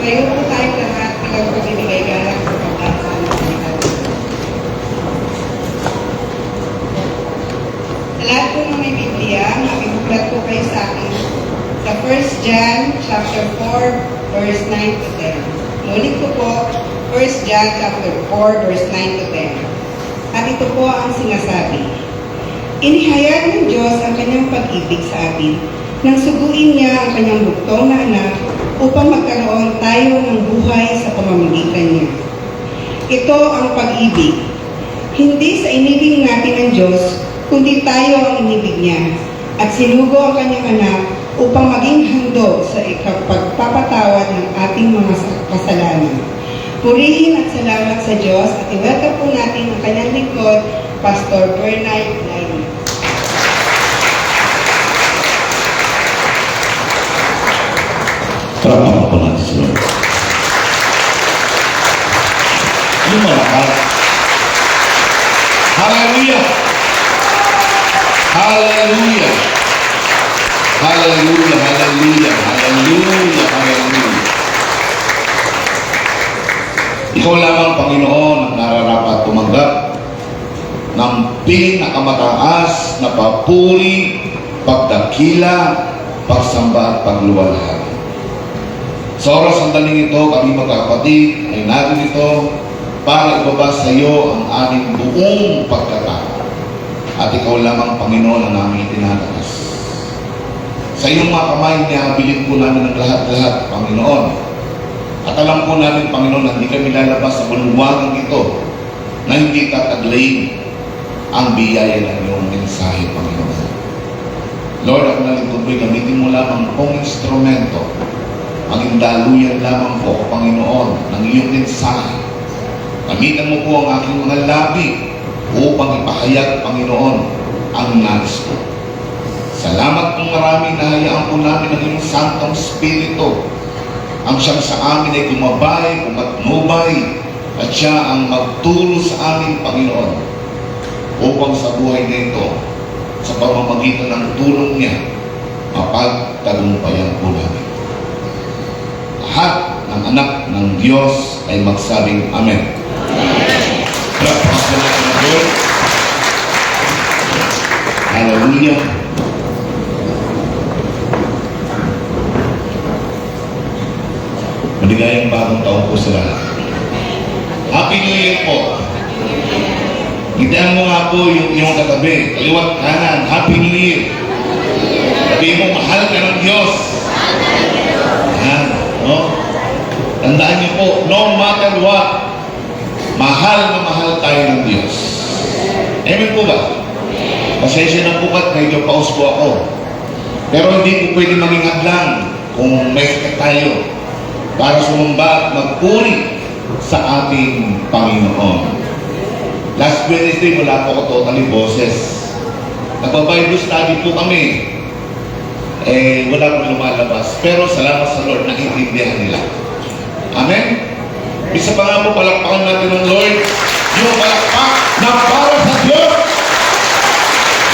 Tayo po tayong lahat bilang pagbibigay galang sa pagkasa ng salita. Sa lahat po ng may Biblia, makibuklat po kayo sa akin sa 1 John chapter 4, verse 9 to 10. Nulit ko po, 1 John chapter 4, verse 9 to 10. At ito po ang sinasabi. Inihayag ng Diyos ang kanyang pag-ibig sa atin nang suguin niya ang kanyang buktong na anak upang magkaroon tayo ng buhay sa pamamagitan niya. Ito ang pag-ibig. Hindi sa inibig natin ng Diyos, kundi tayo ang inibig niya at sinugo ang kanyang anak upang maging handog sa pagpapatawad ng ating mga kasalanan. Purihin at salamat sa Diyos at i-welcome po natin ang kanyang lingkod, Pastor Bernard Lainez. Palakpakan po natin si Lord. Yung malakas. Hallelujah! Hallelujah! Hallelujah! Hallelujah! Hallelujah! Hallelujah! Ikaw lamang, Panginoon, ang nararapat tumanggap ng pinakamataas na papuri, pagdakila, pagsamba at pagluwalhati. Sa oras ang daling ito, kami magkakapatid ay narito para ibaba sa iyo ang aming buong pagkatao. At ikaw lamang, Panginoon, ang aming itinatakas. Sa iyong mga kamay, nihabilin po namin ang lahat-lahat, Panginoon. At alam po namin, Panginoon, na hindi kami lalabas sa bulunwagang ito na hindi tataglayin ang biyaya ng iyong mensahe, Panginoon. Lord, ako na lingkod po'y gamitin mo lamang pong instrumento. Maging daluyan lamang po, Panginoon, ng iyong mensahe. Gamitan mo po ang aking mga labi upang ipahayag, Panginoon, ang nais ko. Salamat pong marami na hayaan po namin ng iyong Santong Espiritu. Ang siyang sa amin ay gumabay, umatnubay, at siya ang magturo sa amin, Panginoon, upang sa buhay na ito, sa pamamagitan ng tulong niya, mapagtagumpayan po namin. Lahat ng anak ng Diyos ay magsabing Amen. Amen. Hallelujah. Maligayang bagong taon po sa lahat. Happy New Year po. Gitaan mo nga po yung iyong katabi, kaliwat kanan, Happy New Year. Sabihin mo, mahal ka ng Diyos. Yan, no? Tandaan niyo po, no matter what, mahal na mahal tayo ng Diyos. Amen po ba? Pasensya na po kat, medyo paus po ako. Pero hindi po pwede maging hadlang kung may sakit tayo para sumamba at magpuri sa ating Panginoon. Last Wednesday, wala po ako totally boses. Nagbabible study po kami. Wala po lumalabas. Pero salamat sa Lord, naintindihan nila. Amen? Isa pa nga po, palakpakan natin ng Lord. Yung palakpak na para sa Diyos.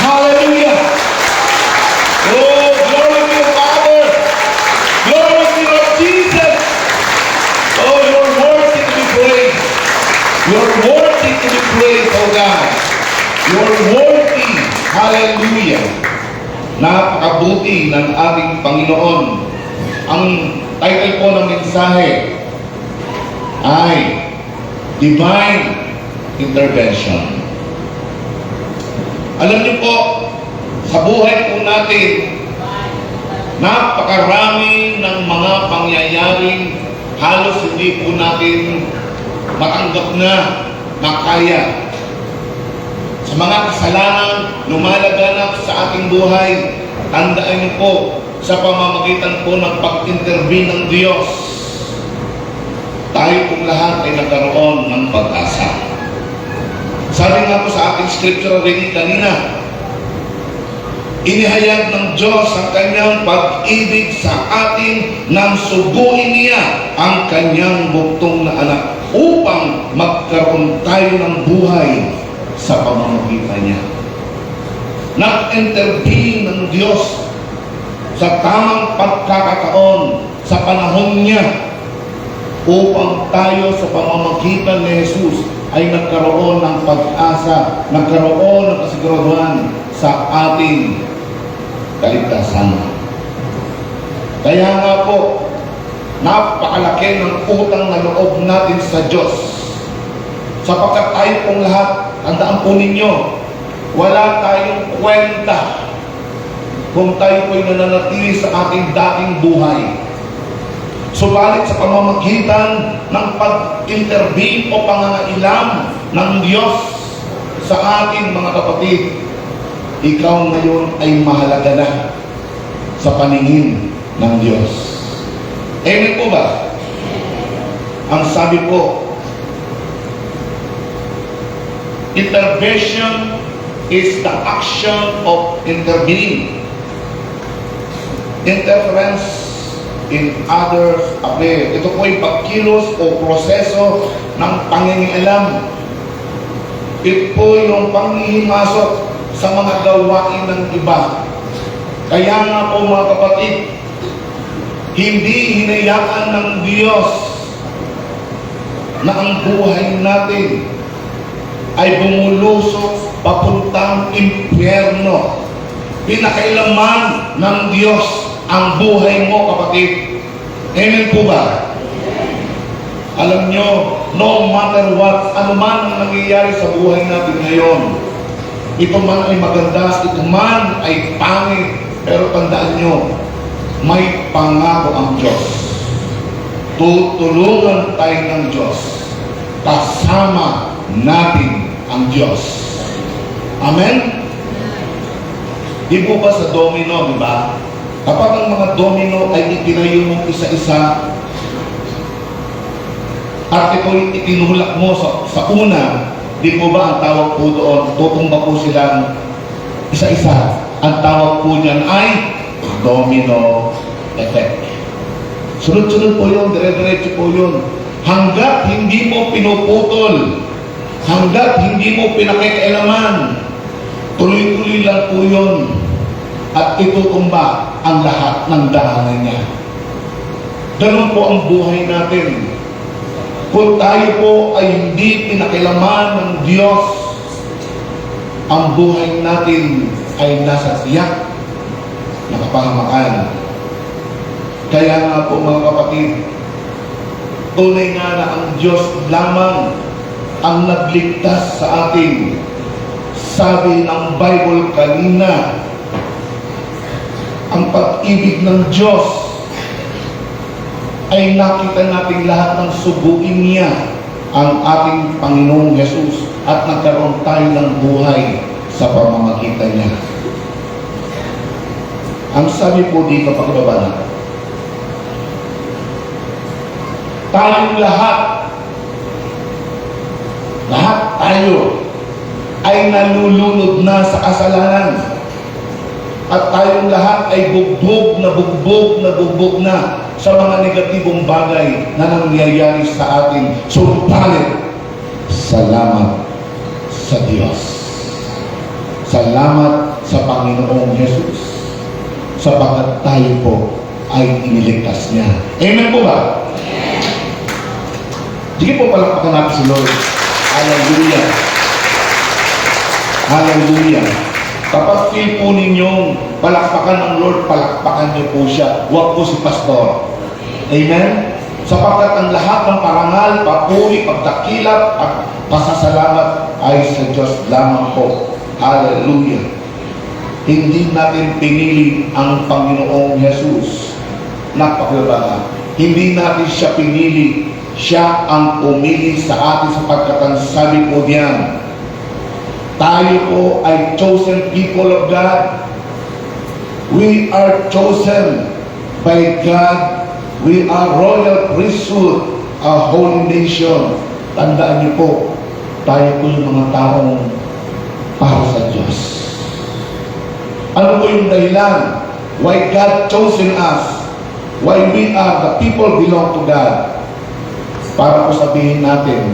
Hallelujah! Oh, glory to the Father! Glory to Lord Jesus! Oh, you're worthy to be praised. You're worthy to be praised, oh God. You're worthy. Hallelujah. Napakabuti ng ating Panginoon. Ang title po ng mensahe ay Divine Intervention. Alam niyo po, sa buhay po natin, napakarami ng mga pangyayaring halos hindi po natin matanggap na kaya. Sa mga kasalanan lumalaganap sa ating buhay, tandaan niyo po, sa pamamagitan po ng pag-intervene ng Diyos, tayo pong lahat ay nagkaroon ng pag-asa. Sabi nga po sa ating scripture reading kanina, inihayag ng Diyos ang kanyang pag-ibig sa atin nang suguin niya ang kanyang buktong na anak upang magkaroon tayo ng buhay sa pamamagitan niya. Nag-intervene ng Diyos sa tamang pagkakataon sa panahon niya upang tayo sa pamamagitan ni Jesus ay nagkaroon ng pag-asa, nagkaroon ng kasiguraduhan sa ating kaligtasan. Kaya nga po, napakalaki ng utang na loob natin sa Diyos. Sapagkat tayo pong lahat, tandaan po ninyo, wala tayong kwenta kung tayo po'y nananatili sa ating dating buhay. Subalit sa pamamagitan ng pag-intervene o pangangailam ng Diyos sa ating mga kapatid, ikaw ngayon ay mahalaga na sa paningin ng Diyos. Amen po ba? Ang sabi po, intervention is the action of intervening. Interference in others' affairs. Ito po ay pagkilos o proseso ng pangingialam. Ito po yung panghihimasok sa mga gawain ng iba. Kaya nga po mga kapatid, hindi hinayaan ng Diyos na ang buhay natin ay bumulusok papuntang impyerno. Pinakailaman ng Diyos ang buhay mo, kapatid. Amen po ba? Alam nyo, no matter what, ano man ang nangyayari sa buhay natin ngayon, ito man ay maganda, ito man ay pangit, pero tandaan nyo, may pangako ang Diyos. Tutulungan tayo ng Diyos. Kasama natin ang Diyos. Amen? Di po ba sa domino, di ba? Kapag ang mga domino ay itinayo mo isa-isa at ito'y itinulak mo sa una, di po ba ang tawag po doon, tutumba po silang isa-isa. Ang tawag po niyan ay domino effect. Sunod-sunod po yun, dire-diretso po yun. Hanggat hindi mo pinuputol, hanggat hindi mo pinakikialaman, tuloy-tuloy lang po yun. At itutumba ang lahat ng daanan niya. Ganun po ang buhay natin. Kung tayo po ay hindi pinakilaman ng Diyos, ang buhay natin ay nasa tiyak na kapahamakan. Kaya nga po mga kapatid, tunay nga na ang Diyos lamang ang nagligtas sa atin. Sabi ng Bible kanina, ang pag-ibig ng Diyos ay nakita natin lahat ng subuin niya ang ating Panginoong Jesus at nagkaroon tayo ng buhay sa pamamagitan niya. Ang sabi po dito, pagbaba na, tayong lahat tayo ay nalulunod na sa kasalanan. At tayong lahat ay bugbog na sa mga negatibong bagay na nangyayari sa atin. Subalit, salamat sa Diyos. Salamat sa Panginoong Jesus. Sapagat tayo po ay iniligtas niya. Amen po ba? Sige po, palakpakan natin si Lord. Hallelujah. Hallelujah. Kapag feel po ninyong palakpakan ng Lord, palakpakan niyo po siya. Huwag po si Pastor. Amen? Sapagkat ang lahat ng parangal, papuri, pagdakilap, at pasasalamat ay sa Diyos lamang po. Hallelujah. Hindi natin pinili ang Panginoong Jesus. Napakalaga. Hindi natin siya pinili. Siya ang pumili sa atin sapagkat ang sabi po diyan, tayo po ay chosen people of God. We are chosen by God. We are royal priesthood, a holy nation. Tandaan niyo po, tayo po yung mga taong para sa Diyos. Ano po yung dahilan? Why God chosen us? Why we are the people belong to God? Para po sabihin natin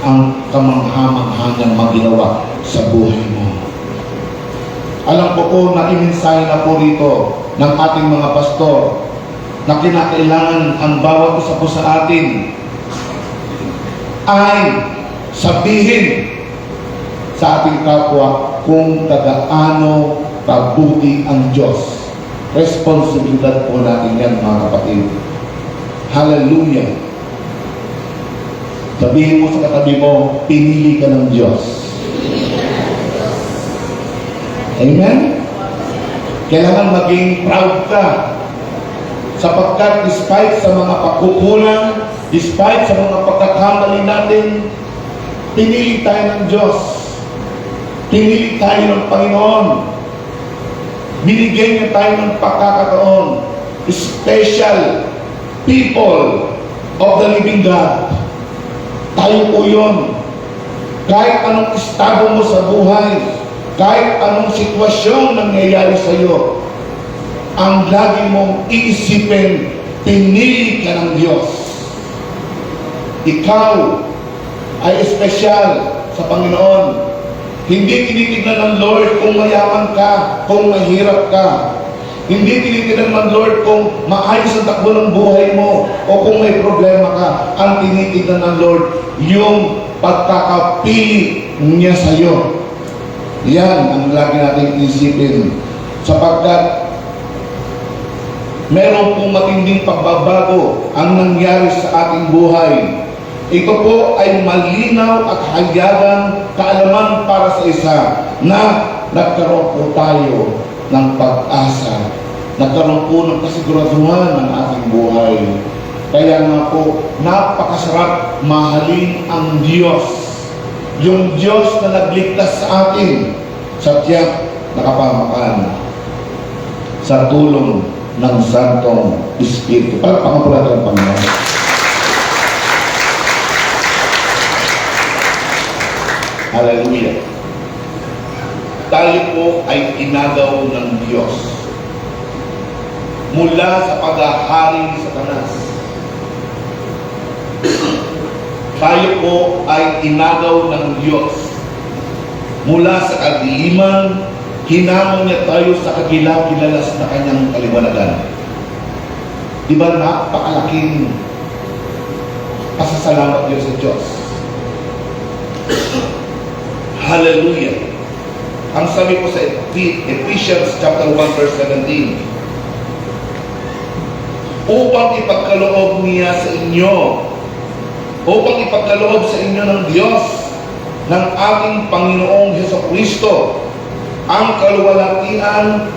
ang kamangha-mangha niyang maginawa sa buhay mo. Alam ko po na iminsahe na po rito ng ating mga pastor na kinakailangan ang bawat isa po sa atin ay sabihin sa ating kapwa kung tagaano kabuti ang Diyos. Responsibilidad po natin yan, mga kapatid. Hallelujah! Sabihin mo sa katabi mo, pinili ka ng Diyos. Amen? Kailangan maging proud ka. Sapagkat despite sa mga pagkukulang, despite sa mga pagkakamali natin, pinili tayo ng Diyos. Pinili tayo ng Panginoon. Binigyan niya tayo ng pagkakataon. Special people of the living God. Tayo po yun. Kahit anong estado mo sa buhay, kahit anong sitwasyon nangyayari sa iyo, ang lagi mong iisipin, pinili ka ng Diyos. Ikaw ay espesyal sa Panginoon. Hindi tinitignan ng Lord kung mayaman ka, kung mahirap ka. Hindi tinitignan ng Lord kung maayos ang takbo ng buhay mo o kung may problema ka. Ang tinitignan ng Lord, yung pagkakapili niya sa iyo. Yan ang lagi nating isipin. Sapagkat meron pong matinding pagbabago ang nangyari sa ating buhay. Ito po ay malinaw at hayagang kaalaman para sa isa na nagkaroon po tayo ng pag-asa. Nagkaroon po ng kasiguraduhan ng ating buhay. Kaya nga po, napakasarap mahalin ang Diyos. Yung Diyos na nagligtas sa atin sa tiyak na kapamakan sa tulong ng Santong Espiritu. Palakpakan po natin ang Panginoon. Hallelujah. Tayo po ay inagaw ng Diyos mula sa paghahari ni Satanas. Tayo po ay inagaw ng Diyos mula sa kadiliman. Hinamon niya tayo sa kagilagilalas na kanyang kaliwanagan. Diba napakalaking pasasalamat niyo sa Diyos. Hallelujah. Ang sabi ko sa Ephesians chapter 1 verse 17, upang ipagkaloob niya sa inyo, upang ipagkaloob sa inyo ng Diyos, ng ating Panginoong Hesukristo, ang kaluwalhatian,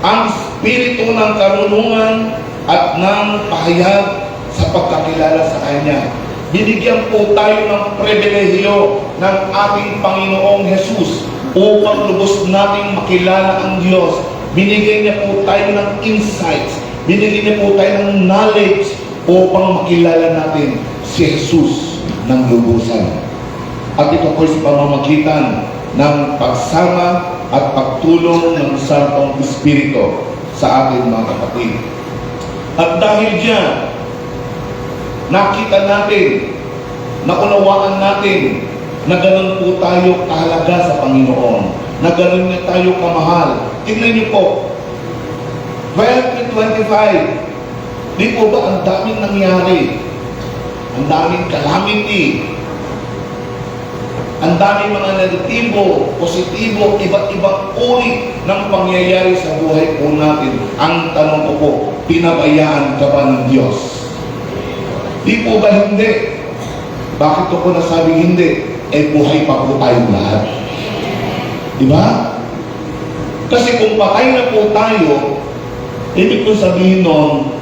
ang espiritu ng karunungan at ng pahayag sa pagkakilala sa Kanya. Binigyan po tayo ng pribilehiyo ng ating Panginoong Jesus upang lubos nating makilala ang Diyos. Binigyan niya po tayo ng insights, binigyan niya po tayo ng knowledge upang makilala natin si Jesus ng lubusan. At ito po sa pamamagitan ng pagsama at pagtulong ng Santong Espiritu sa ating mga kapatid. At dahil diyan, nakita natin, naunawaan natin na ganun po tayo kahalaga sa Panginoon, na ganun niya tayo kamahal. Tingnan niyo po, 12-25, di po ba ang daming nangyari? Ang daming calamity, ang daming mga negatibo, positibo, iba't ibang uri ng pangyayari sa buhay po natin. Ang tanong ko po, pinabayaan ka ba ng Diyos? Di po ba hindi? Bakit ko po nasabing hindi? Eh buhay pa po tayong lahat. Di ba? Kasi kung patay na po tayo, ibig ko sabihin nun,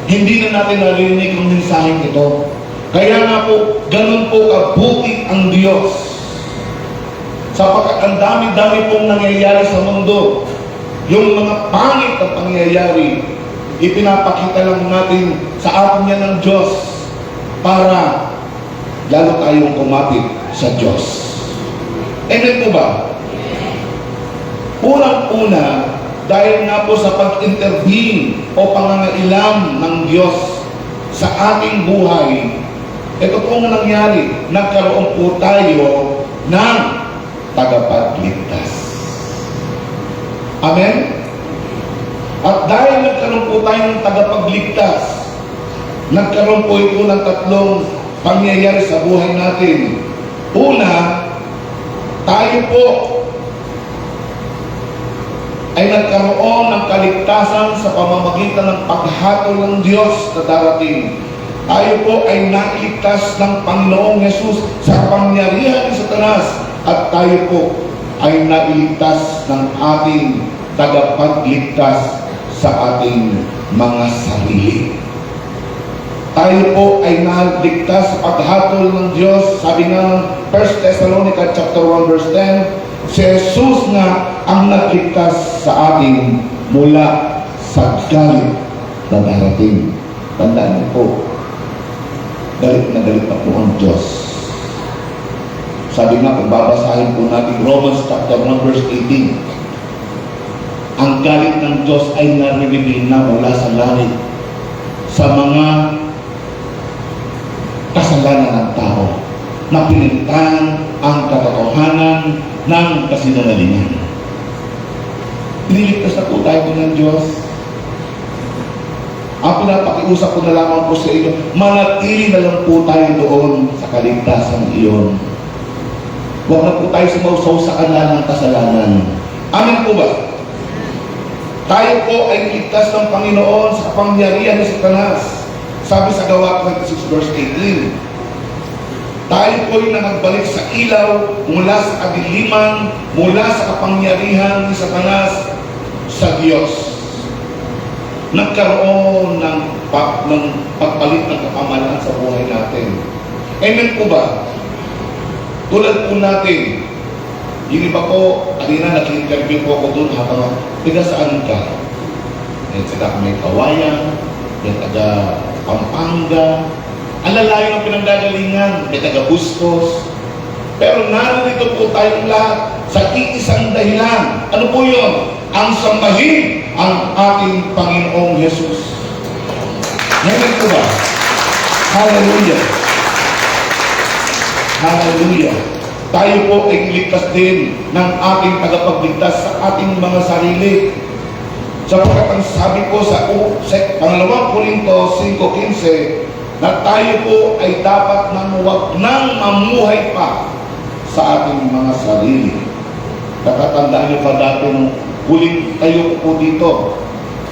hindi na natin narinig ang mensaheng ito. Kaya nga po, ganun po kabuti ang Diyos. Sapagkat ang dami-dami pong nangyayari sa mundo, yung mga pangit na pangyayari, ipinapakita lang natin sa atin yan ng Diyos para lalo tayong kumapit sa Diyos. Amen po ba? Unang-una, dahil nga po sa pag-intervene o pangangailam ng Diyos sa ating buhay, ito pong nangyari, nagkaroon po tayo ng tagapagligtas. Amen? At dahil nagkaroon po tayo ng tagapagligtas, nagkaroon po ito ng tatlong pangyayari sa buhay natin. Una, tayo po ay nagkaroon ng kaligtasan sa pamamagitan ng paghatol ng Diyos na darating. Tayo po ay nailigtas ng Panginoong Yesus sa kapangyarihan ni Satanas, at tayo po ay nailigtas ng ating tagapagligtas sa ating mga sarili. Tayo po ay naligtas sa paghatol ng Diyos. Sabi nga ng 1 Thessalonica chapter 1 verse 10, si Jesus nga ang nagligtas sa atin mula sa galit na darating. Tandaan niyo po, galit na po ang Diyos. Sabi nga, kung babasahin po natin Romans chapter 1 verse 18, ang galit ng Diyos ay nare-reveal na mula sa langit sa mga kasalanan ng tao na pinilitan ang katotohanan ng kasinungalingan. Iniligtas na po tayo ng Diyos. Ang pinapakiusap ko na lamang po sa inyo, manatili na lang po tayo doon sa kaligtasan iyon. Huwag na po tayo sumausaw sa kanal ng kasalanan. Amen po ba? Tayo po ay ligtas ng Panginoon sa kapangyarihan ni Satanas. Sabi sa Gawa 26 verse 18, tayo po ay nagbalik sa ilaw mula sa kadiliman, mula sa kapangyarihan ni Satanas sa Diyos. Nagkaroon ng pagpalit ng kapamalan sa buhay natin. Amen po ba? Tulad po natin, yung iba po, kanina nag-interview po ako doon habang tiga saan ka? Taga may Kawayan, may taga Pampanga, ang lalayo ng pinanggagalingan, may taga Bustos. Pero narito po tayong lahat sa iisang dahilan. Ano po yun? Ang sambahin ang ating Panginoong Yesus. Ngayon po ba? Hallelujah! Hallelujah! Tayo po ay iligtas din ng ating tagapagligtas sa ating mga sarili. Sapagkat ang sabi ko sa pangalawang Korinto 5:15 na tayo po ay dapat nang huwag nang mamuhay pa sa ating mga sarili. Nakatandaan niyo pa dati nung huling tayo po dito.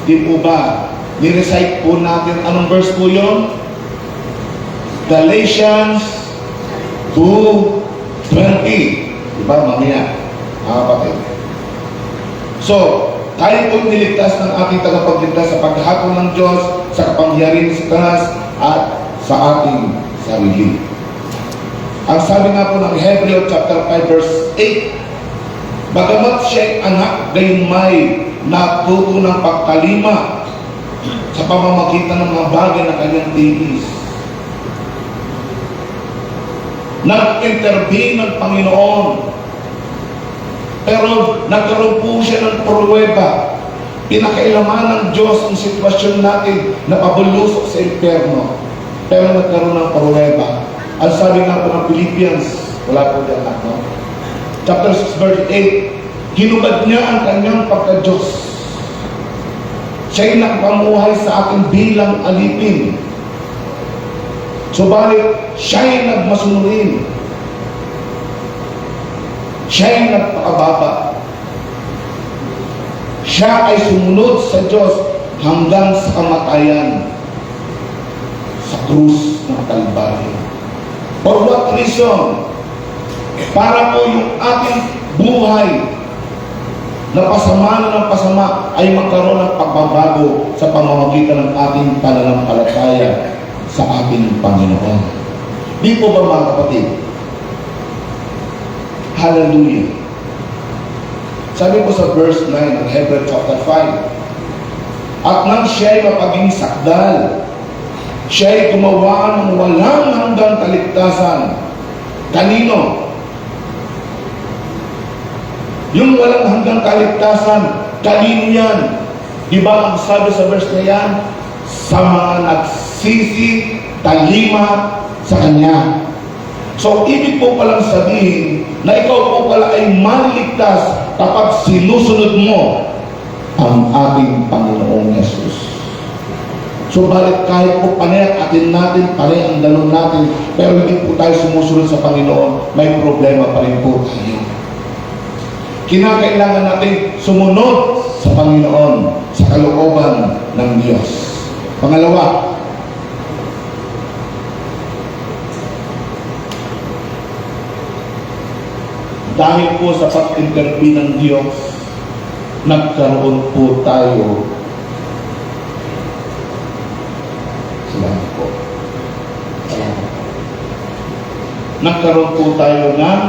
Di po ba? Ni-recite po natin anong verse po yun? Galatians 2:20. Diba mamaya? Kapatid. So, tayo po niligtas ng ating tagapagligtas sa paghatol ng Diyos sa kapangyarihan ni Satanas at sa ating sarili. Ang sabi nga po ng Hebreo chapter 5 verse 8, bagamat siya'y anak, gayon may natuto ng pagkalima sa pamamagitan ng mga bagay na kanyang tinis. Nag-intervene ng Panginoon, pero nagkaroon po siya ng pruweba. Pinakailaman ng Diyos ang sitwasyon natin na pabulusok sa impyerno, pero nagkaroon ng pruweba. Ang sabi nga po ng Philippians, wala po dyan no? Chapter 6 verse 8, hinubad niya ang kanyang pagka-Diyos. Siya'y nakapamuhay sa akin bilang alipin. Subalit, siya'y nagmasunurin. Siya'y nagpakababa. Siya ay sumunod sa Diyos hanggang sa kamatayan sa krus ng Kalbaryo. For what reason? Para po yung ating buhay na pasama ng pasama ay magkaroon ng pagbabago sa pamamagitan ng ating pananampalataya sa ating Panginoon. Di po ba mga kapatid? Hallelujah! Sabi po sa verse 9 ng Hebrew chapter 5, at nang siya'y mapaging sakdal, siya'y gumawa ng walang hanggang kaligtasan. Kanino? Yung walang hanggang kaligtasan, kanino yan? Di ba ang sabi sa verse na yan? Sa mga nagsisi, talima sa Kanya. So, ibig po palang sabihin na ikaw po pala ay maliligtas kapag sinusunod mo ang ating Panginoong Yesus. Subalit kahit po panay-atin natin, panay ang dalon natin, pero hindi po tayo sumusunod sa Panginoon, may problema pa rin po tayo. Kinakailangan natin sumunod sa Panginoon, sa kalooban ng Diyos. Pangalawa, dahil po sa pag-intervene ng Diyos, nagkaroon po tayo. Salamat po. Salamat po. Nagkaroon po tayo ng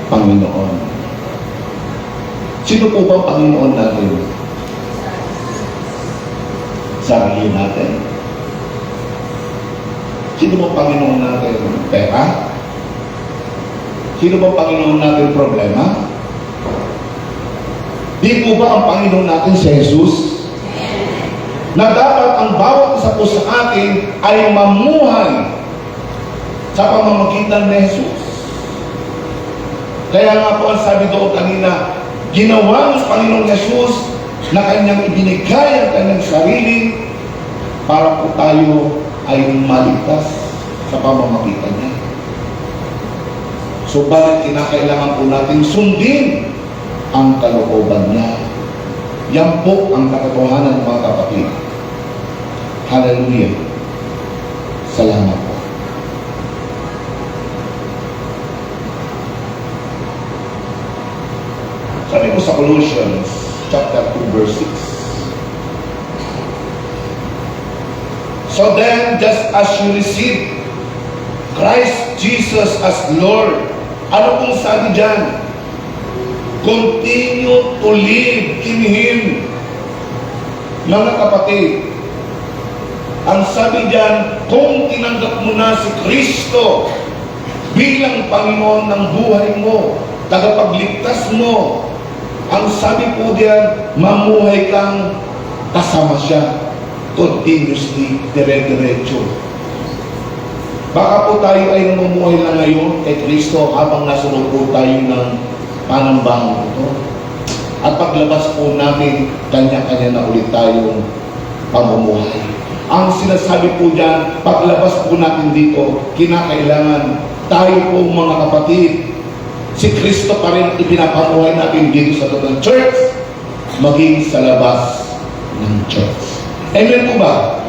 Panginoon. Sino po ba ang Panginoon natin? Sarili natin. Sino ba ang Panginoon natin? Pera? Sino ba ang Panginoon natin? Problema? Di po ba ang Panginoon natin si Jesus? Na dapat ang bawat isa po sa atin ay mamuhay sa pamamagitan ni Jesus. Kaya nga po ang sabi doon kanina, ginawa ng Panginoong Jesus na kanyang ibinigay ang kanyang sarili para po tayo ay maligtas sa pamamagitan niya. So bakit kinakailangan po natin sundin ang kalooban niya? Yan po ang katotohanan, mga kapatid. Hallelujah. Salamat po. Sabi ko sa Colossians chapter 2 verse 6. So then, just as you receive Christ Jesus as Lord, ano pong sabi dyan? Continue to live in Him. Mga kapatid, ang sabi dyan, kung tinanggap mo na si Kristo bilang Panginoon ng buhay mo, tagapagligtas mo, ang sabi po diyan, mamuhay kang kasama siya continuously, dire-diretso. Baka po tayo ay namumuhay lang ngayon kay Kristo habang nasunod po tayo ng panambang ito. At paglabas po natin, kanya-kanya na ulit tayong pamumuhay. Ang sinasabi po diyan, paglabas po natin dito, kinakailangan tayo po mga kapatid, si Kristo pa rin ipinapamuhay natin dito sa totoong church, maging sa labas ng church. Amen po ba?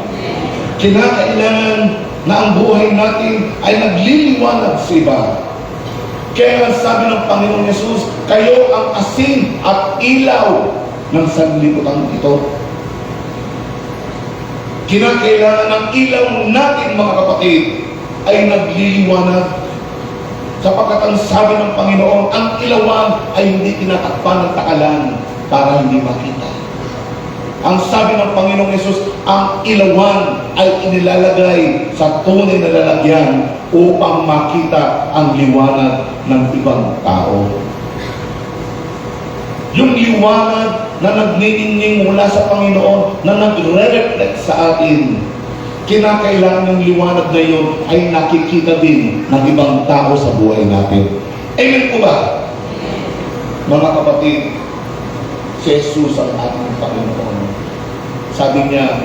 Kinakailangan na ang buhay natin ay nagliliwanag sa iba. Kaya ang sabi ng Panginoong Yesus, kayo ang asin at ilaw ng sanlibutan ito. Kinakailangan ng ilaw natin, mga kapatid, ay nagliliwanag. Sapagkat ang sabi ng Panginoon, ang ilawan ay hindi tinatakpan ng takalan para hindi makita. Ang sabi ng Panginoong Yesus, ang ilawan ay inilalagay sa tunay na lalagyan upang makita ang liwanag ng ibang tao. Yung liwanag na nagniningning mula sa Panginoon, na nagre-reflect sa atin, kinakailangan yung liwanag na yun ay nakikita din ng ibang tao sa buhay natin. Amen po ba? Mga kapatid, si Jesus ang ating Panginoon. Sabi niya,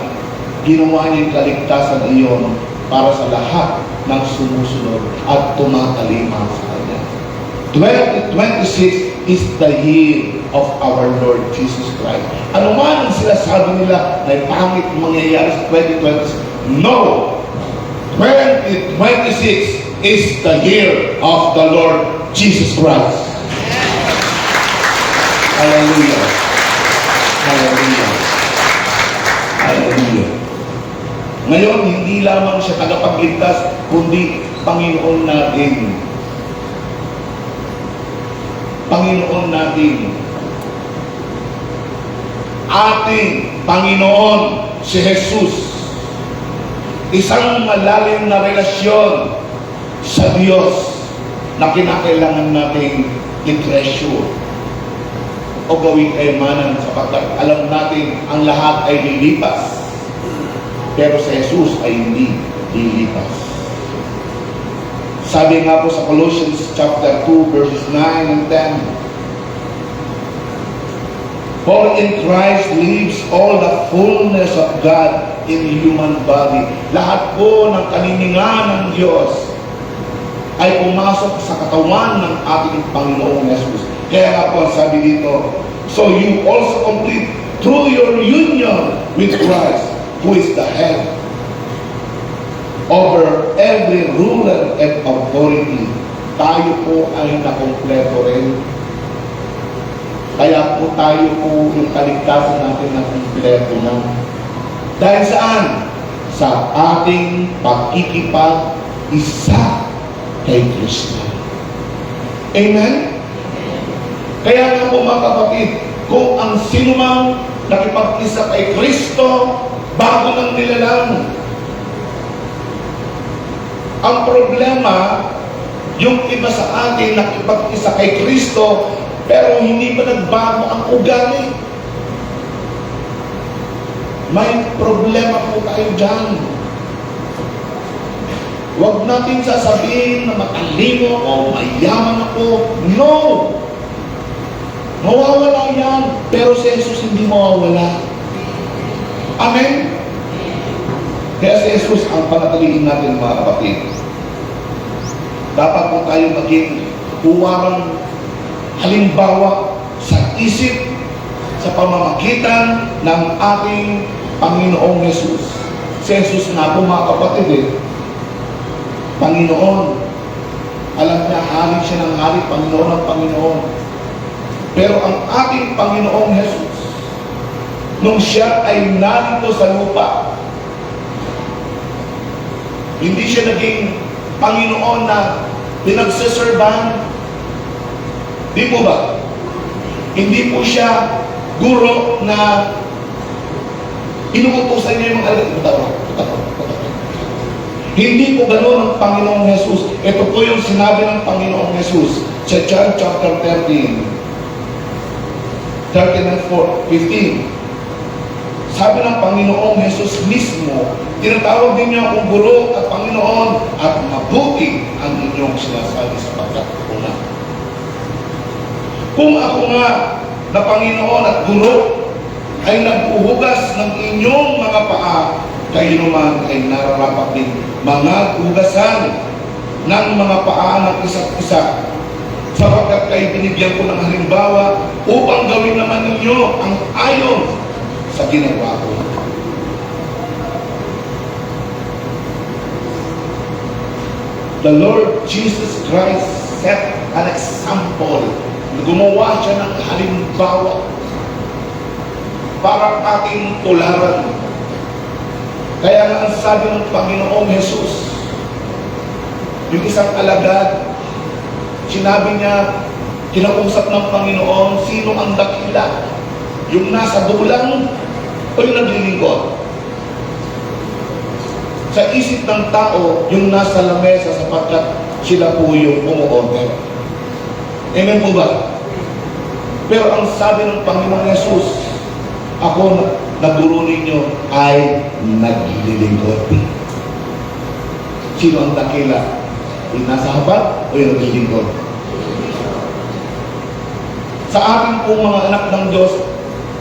ginawa niya yung kaligtasan iyon para sa lahat ng sumusunod at tumatalima sa Kanya. 2026 is the year of our Lord Jesus Christ. Ano man ang sinasabi nila na pangit mangyayari sa 2026, no! 2026 is the year of the Lord Jesus Christ. Hallelujah. Hallelujah. Hallelujah. Ngayon, hindi lamang siya tagapagligtas, kundi Panginoon natin. Panginoon natin. Ating Panginoon si Jesus. Isang malalim na relasyon sa Diyos na kinakailangan nating i-treasure o gawing kayamanan sapagkat alam natin ang lahat ay lilipas, pero sa Jesus ay hindi lilipas. Sabi nga po sa Colossians chapter 2 verses 9 and 10, For in Christ lives all the fullness of God in human body. Lahat po ng kaniningan ng Diyos ay pumasok sa katawan ng ating Panginoong Yesus. Kaya nga po ang sabi dito, so you also complete through your union with Christ, who is the head over every ruler and authority. Tayo po ay nakompleto rin. Kaya po tayo po yung kaligtasan natin na kumpleto na. Dahil saan? Sa ating pagkikipag-isa kay Kristo. Amen? Kaya nga po mga kapatid, kung ang sinumang nakipag-isa kay Kristo, bago ng nilalang. Ang problema, yung iba sa atin nakipag-isa kay Kristo, pero hindi pa nagbago ang ugali. May problema po tayo dyan. Huwag natin sasabihin na matalino ako, mayaman ako. No! Mawawala yan. Pero si Jesus hindi mawawala. Amen? Kaya si Jesus ang panatiliin natin mga kapatid. Dapat po tayo maging huwarang halimbawa sa isip, sa pamamagitan ng ating Panginoong Jesus. Si Jesus nga po mga kapatid Panginoon. Alam niya, hari siya ng hari, Panginoon ng Panginoon. Pero ang ating Panginoong Jesus, nung siya ay narito sa lupa, hindi siya naging Panginoon na pinagsiserban. Di po ba? Hindi po siya guro na inuutosan niya yung mga Hindi po ganoon ang Panginoong Jesus. Ito po yung sinabi ng Panginoong Jesus sa John chapter 13 and 15. Sabi ng Panginoong Jesus mismo, tinatawag din niya akong guro at Panginoon at mabuti ang inyong sinasabi sapagkat una. Kung ako nga na Panginoon at guro ay naghuhugas ng inyong mga paa, kayo naman ay nararapat din mga hugasan ng mga paa ng isa't isa, sapagkat kayo binigyan ko ng halimbawa upang gawin naman ninyo ang ayon sa ginawa ko. The Lord Jesus Christ set an example. Gumawa siya ng halimbawa para ating tularan. Kaya nga ang sabi ng Panginoong Jesus, yung isang alagad, sinabi niya, kinausap ng Panginoon, sino ang dakila? Yung nasa dulang o yung naglilingkod? Sa isip ng tao, yung nasa lamesa sapagkat sila po yung umu-order. Amen po ba? Pero ang sabi ng Panginoong Jesus, ako na guro ninyo ay naglilingkod. Sino ang dakila? Yung nasa haba o yung naglilingkod? Sa ating pong mga anak ng Diyos,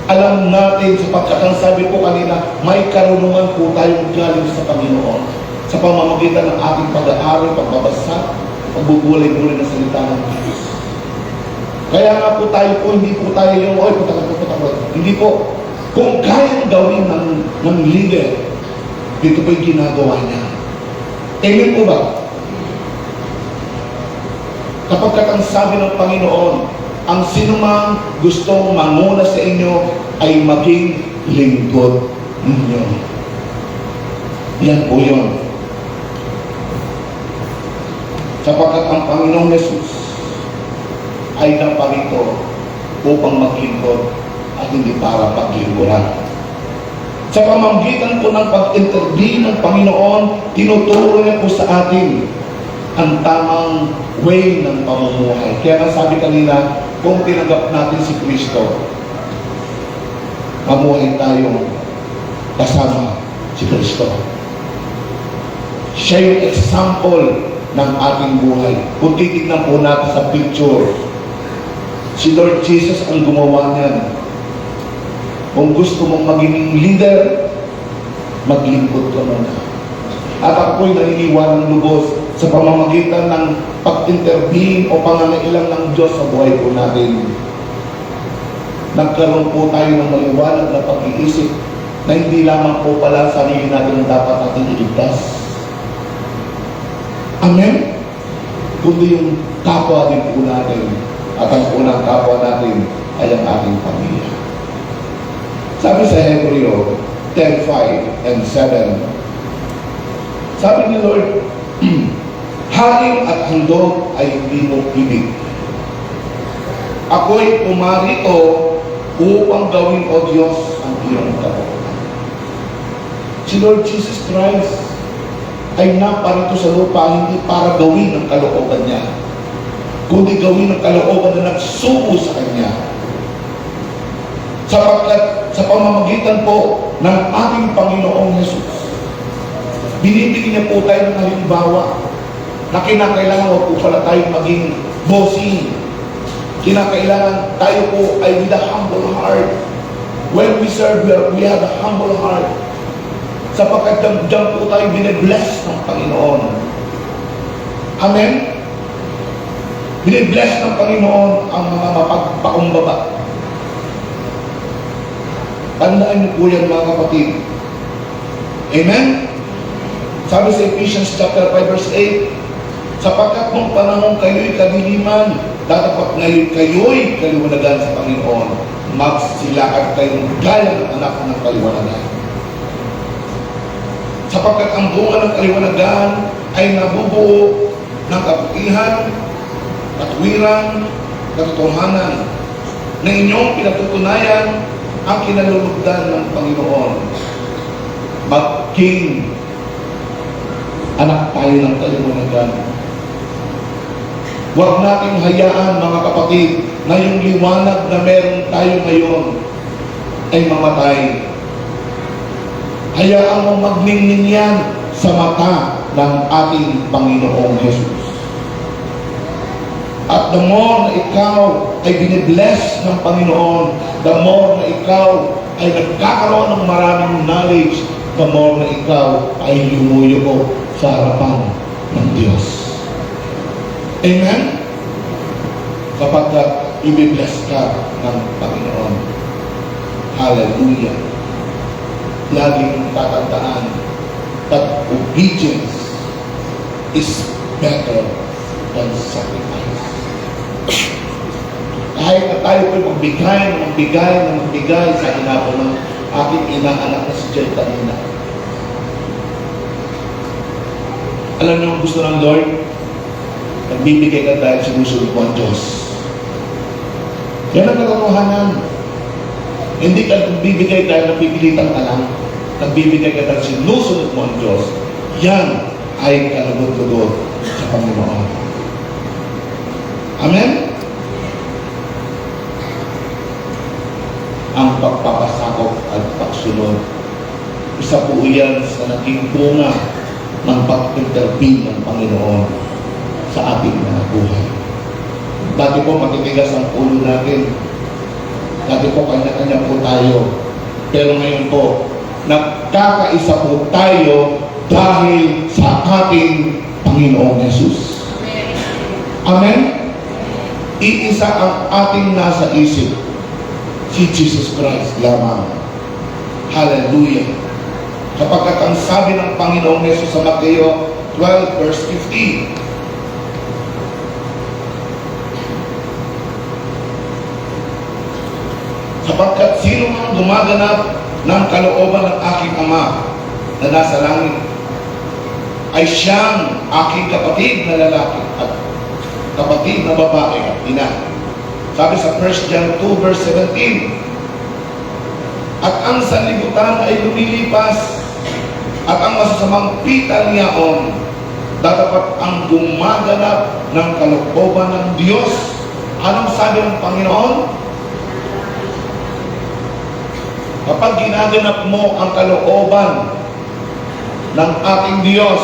alam natin sapagkat ang sabi po kanina, may karunungan po tayong galing sa Panginoon sa pamamagitan ng ating pag-aaral, pagbabasa, pagbubulay-bulay ng salita ng Diyos. Kaya nga po tayo po, hindi po tayo yung, oy, putak. Hindi po. Kung kayang gawin ng leader, dito po yung ginagawa niya. Amen po ba? Kapagkat ang sabi ng Panginoon, ang sinumang gustong manguna sa inyo ay maging lingkod ninyo. Yan po yun. Sapagkat ang Panginoong Jesus ay naparito upang maglingkod at hindi para paglingkuran. Sa pamamagitan po ng pag-intervene ng Panginoon, tinuturo niya po sa atin ang tamang way ng pamumuhay. Kaya nga sabi kanina, kung tinanggap natin si Kristo, mamuhay tayo kasama si Kristo. Siya yung example ng ating buhay. Kung titignan po natin sa picture, si Lord Jesus ang gumawa niyan. Kung gusto mong maging leader, maglingkod ka muna. At ako'y naniniwalang lubos sa pamamagitan ng pag-intervene o pangangailang ng Diyos sa buhay po natin. Nagkaroon po tayo ng maliwanag na pag-iisip na hindi lamang po pala sarili natin ang dapat natin iligtas. Amen? Kundi yung kapwa din po natin. At ang unang kapwa natin ay ang ating pamilya. Sabi sa Hebreo 10:5 and 7, sabi ni Lord, haring at handog ay hindi mo ibig. Ako'y pumarito upang gawin, O Diyos, ang iyong kalooban. Si Lord Jesus Christ ay naparito sa lupa hindi para gawin ang kalooban niya, kundi gawin ang kalooban na nagsuko sa Kanya. Sapagkat sa pamamagitan po ng ating Panginoong Jesus, binibigyan niya po tayo ng halimbawa na kinakailangan wag po pala tayo maging bossy. Kinakailangan tayo po ay with a humble heart. When we serve, we have a humble heart. Sapagkat diyan po tayo binibless ng Panginoon. Amen? Binibless ng Panginoon ang mga mapagpakumbaba. Tandaan niyo po yan, mga kapatid. Amen? Sabi sa Ephesians chapter 5 verse 8, sapagkat nung panahon kayo'y kadiliman, datapat ngayon kayo'y kaliwanagan sa Panginoon, magsilakad kayong gaya ng anak ng kaliwanagan. Sapagkat ang bunga ng kaliwanagan ay nabubuo ng kabutihan, katwiran, katotohanan, na inyong pinatutunayan ang kinalulugdan ng Panginoon. Maging anak tayo ng kaliwanagan. Huwag nating hayaan, mga kapatid, na yung liwanag na meron tayo ngayon ay mamatay. Hayaan mong magningning yan sa mata ng ating Panginoong Jesus. At the more na ikaw ay binibless ng Panginoon, the more na ikaw ay nagkakaroon ng maraming knowledge, the more na ikaw ay lumuyo sa harapan ng Diyos. Amen? Kapag ibibless ka ng Panginoon. Hallelujah. Laging tatandaan that obedience is better than sacrifice. Kahit na tayo po'y magbigay sa inapo ng aking inaanak na si Jay kanina. Alam niyo ang gusto ng Lord? Nagbibigay ka dahil sinusunod mo ang Diyos. Yan ang katotohanan. Hindi ka nagbibigay dahil napipilitan ka lang. Nagbibigay ka dahil sinusunod mo ang Diyos. Yan ay kalugod-lugod sa Panginoon. Amen? Ang pagpapasakop at pagsunod, isa po yan sa naging bunga ng pag-intervene ng Panginoon sa ating mga buhay. Dati po matitigas ang ulo natin. Dati po kanya-kanya po tayo. Pero ngayon po, nagkakaisa po tayo dahil sa ating Panginoong Jesus. Amen? Iisa ang ating nasa isip. Si Jesus Christ lamang. Hallelujah. Kapag ang sabi ng Panginoong Jesus sa Mateo 12 verse 15, sapagkat sino man gumaganap ng kalooban ng aking Ama na nasa langit, ay siyang aking kapatid na lalaki at kapatid na babae at ina. Sabi sa 1 John 2 verse 17, at ang sanlibutan ay lumilipas at ang masasamang pita niyaon, datapat ang gumaganap ng kalooban ng Diyos. Anong sabi ng Panginoon? Kapag ginaganap mo ang kalooban ng ating Diyos,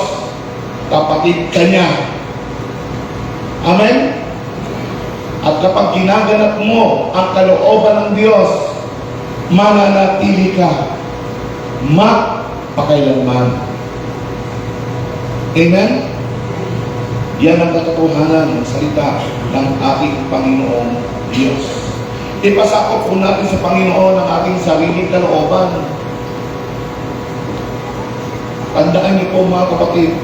kapatid ka niya. Amen? At kapag ginaganap mo ang kalooban ng Diyos, mananatili ka magpakailanman. Amen? Yan ang katotohanan ng salita ng ating Panginoong Diyos. Ipasakop po natin sa Panginoon ang ating sariling kalooban. Tandaan niyo po mga kapatid,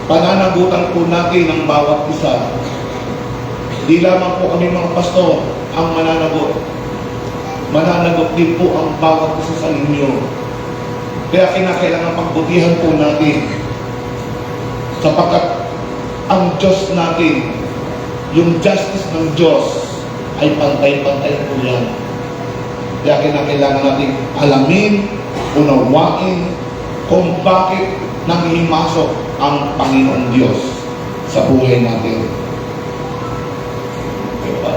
pananagutan po natin ang bawat isa. Di lamang po kami mga pastor ang mananagot. Mananagot din po ang bawat isa sa inyo. Kaya kinakailangan pagbutihan po natin. Sapagkat ang Diyos natin, yung justice ng Diyos, ay pantay-pantay po yan. Kaya kinakailangan natin alamin, unawain, kung bakit nanghihimasok ang Panginoong Diyos sa buhay natin. Diba?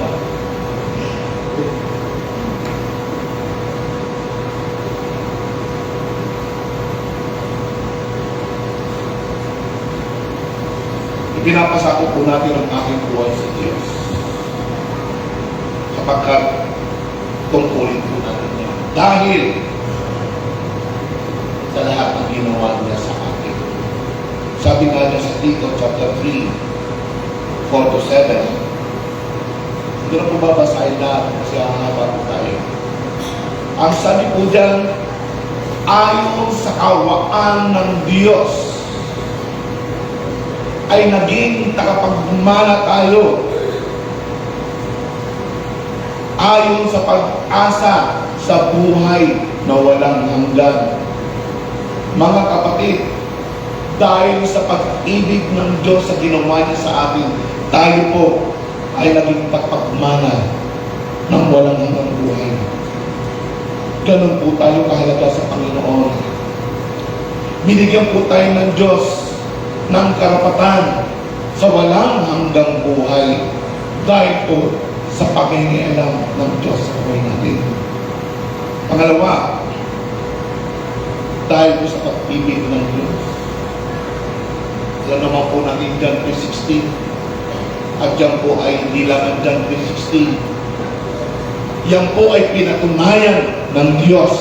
Ipinapasakop po natin ang aking buhay sa Diyos. Sapagkat tungkulin po natin yan. Dahil sa lahat ng ginawa niya sa atin. Sabi nga niya sa Tito chapter 3, 4-7, hindi na po babasahin lahat kasi hahaba po tayo. Ang sabi po dyan, ayon sa kawaan ng Diyos, ay naging takapagmana tayo ayon sa pag-asa sa buhay na walang hanggan. Mga kapatid, dahil sa pag-ibig ng Diyos sa ginawa niya sa atin, tayo po ay naging takapagmana ng walang hanggang buhay. Ganun po tayo kahalaga sa Panginoon. Binigyan po tayo ng Diyos ng karapatan sa walang hanggang buhay dahil po sa pag-iialam ng Diyos sa buhay natin. Pangalawa, dahil po sa pag-ibig ng Diyos. Yan naman po natin John 3:16. At yan po ay hindi lang ang John 3:16. Yan po ay pinatunayan ng Diyos.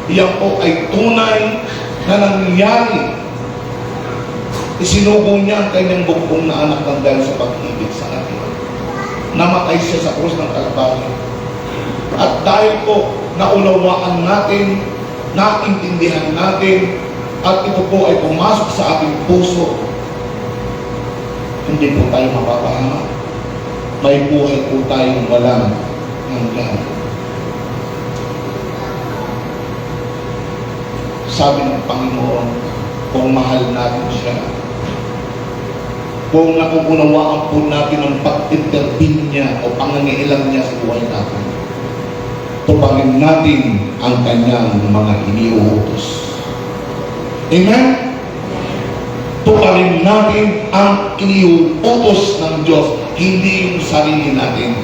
Yan po ay tunay na nangyari. Isinubo niya ang kanyang bugbong na anak ng dahil sa pag-ibig sa atin. Namatay siya sa krus ng Kalbaryo. At dahil po naunawaan natin, naintindihan natin, at ito po ay pumasok sa ating puso, hindi po tayo mapapahamak. May buhay po tayong walang hanggan. Sabi ng Panginoon, kung mahal natin siya, kung nakukunawaan po natin ang pag-intervene niya o pangangailang niya sa buhay natin, tuparin natin ang kanyang mga iniuutos. Amen? Tuparin natin ang iniuutos ng Diyos, hindi yung sarili natin.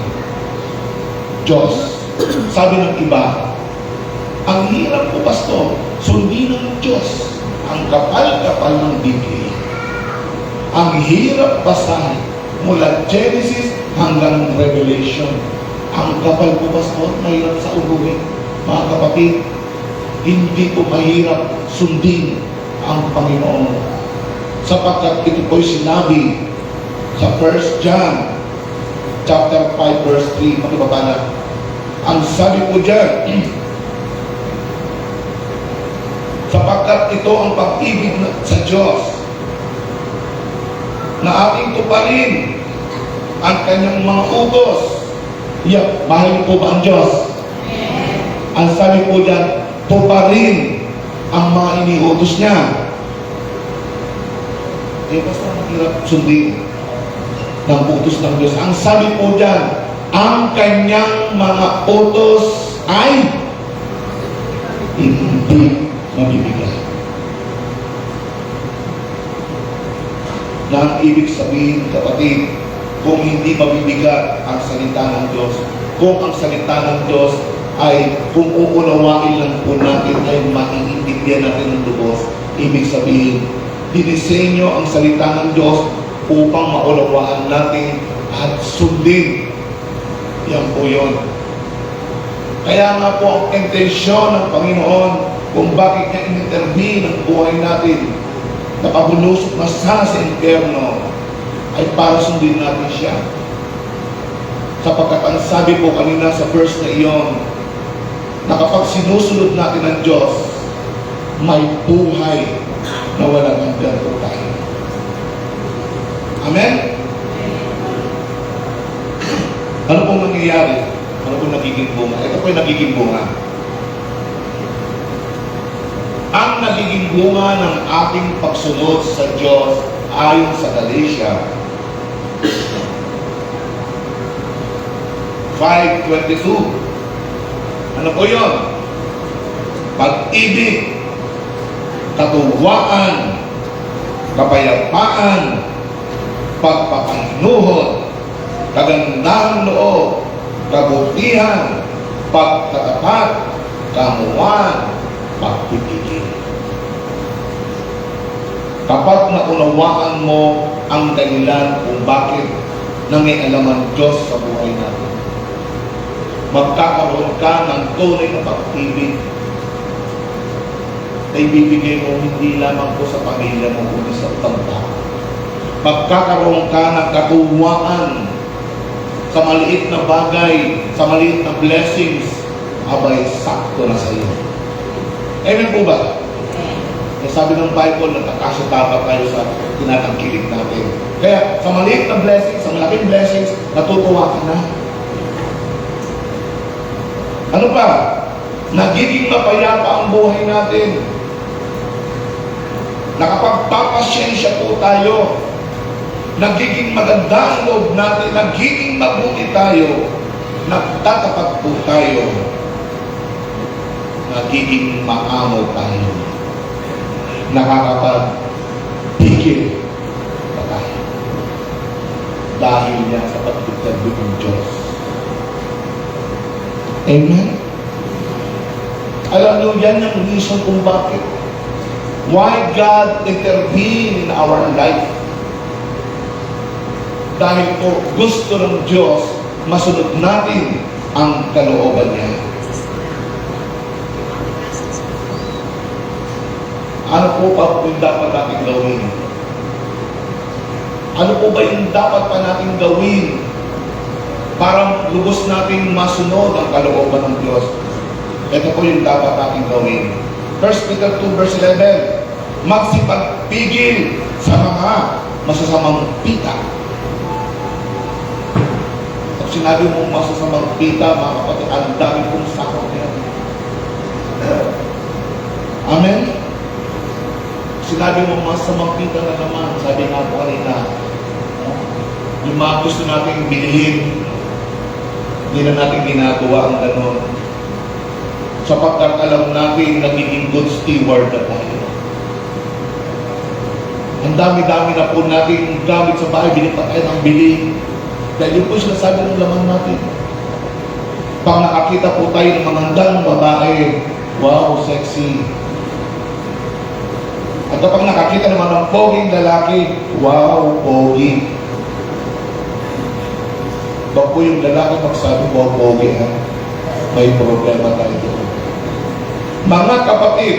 Diyos. Sabi ng iba, ang hirap po, pastor, sundin ng Diyos. Ang kapal-kapal ng Biblia. Ang hirap basahin mula Genesis hanggang Revelation. Ang kapal po, pastor, mahirap sa ubuhin. Mga kapatid, hindi po mahirap sundin ang Panginoon. Sapagkat ito po'y sinabi sa 1 John chapter 5 verse 3, makibabala. Ang sabi po dyan, sapagkat ito ang pag-ibig sa Diyos na ating tuparin ang kanyang mga utos. Yeah, mahal niyo po ba ang Diyos? Ang sabi po dyan, tuparin ang mga iniutos niya. Basta mahirap sundin ng utos ng Diyos. Ang sabi po dyan, ang kanyang mga utos ay hindi mabibigay. Na ang ibig sabihin, kapatid, kung hindi mabibigat ang salita ng Diyos, kung ang salita ng Diyos ay, kung uunawain lang po natin, ay maiintindihan natin ng lubos, ibig sabihin, dinisenyo ang salita ng Diyos upang maunawaan natin at sundin. Yan po yun. Kaya nga po ang intensyon ng Panginoon kung bakit niya in-intervene ang buhay natin, nakabulusok na sana sa impyerno, ay para sundin natin siya. Sapagkat ang sabi po kanina sa verse na iyon, na kapag sinusunod natin ang Diyos, may buhay na walang hanggan po tayo. Amen? Ano pong nangyayari? Ano pong nagiging bunga? Ito po yung nagiging bunga. Ang nagiging bunga ng ating pagsunod sa Diyos ayon sa Galatia 5:22. Ano po yun? Pag-ibig, katuwaan, kapayapaan, pagpapanuhod, kagandahang loob, kabutihan, pagtatapat, kamuan, pagpipigil. Kapag naunawaan mo ang dahilan kung bakit nangialaman Diyos sa buhay natin, magkakaroon ka ng tunay na pag-ibig na ibibigay mo hindi lamang po sa pamilya mo, kundi sa ibang tao. Magkakaroon ka ng katuwaan sa maliit na bagay, sa maliit na blessings, abay, sakto na sa iyo. Amen po ba? Eh, sabi ng Bible, nagkakasya dapat tayo sa tinatangkilik natin. Kaya, sa maliit na blessings, sa malaking blessings, natutuwa ka na. Ano pa? Nagiging mapayapa ang buhay natin. Nakapagpapasyensya po tayo. Nagiging maganda ang loob natin. Nagiging mabuti tayo. Nagtatapat po tayo. Nagiging maamo tayo. Nakakapagpigil pa tayo. Dahil yan sa pagtitagbi ng Diyos. Amen? Alam nyo, yan ang reason kung bakit. Why God intervene in our life. Dahil po gusto ng Diyos masunod natin ang kalooban niya. Ano po pa yung dapat natin gawin? Ano po ba yung dapat pa natin gawin para lubos natin masunod ang kalooban ng Diyos? Ito po yung dapat natin gawin. 1 Peter 2 verse 11, magsipagpigil sa mga masasamang pita. Pag sinabi mo masasamang pita, mga kapatid, ang dami kong sakot niya. Amen? Sinabi mo masasamang pita na naman, sabi nga po kanina, yung mga gusto natin bilhin, hindi na natin ginagawa ang ganon. Sapagkat alam natin nagiging good steward na tayo. Ang dami-dami na po natin gamit sa bahay, binipat tayo ng bili. Dahil yun po sinasabi ng laman natin. Pag nakakita po tayo ng magandang babae, wow, sexy. At kapag nakakita naman ng poging lalaki, wow, pogi. Bag po yung lalaki magsabi, wow, pogi ha. May problema tayo doon. Mga kapatid,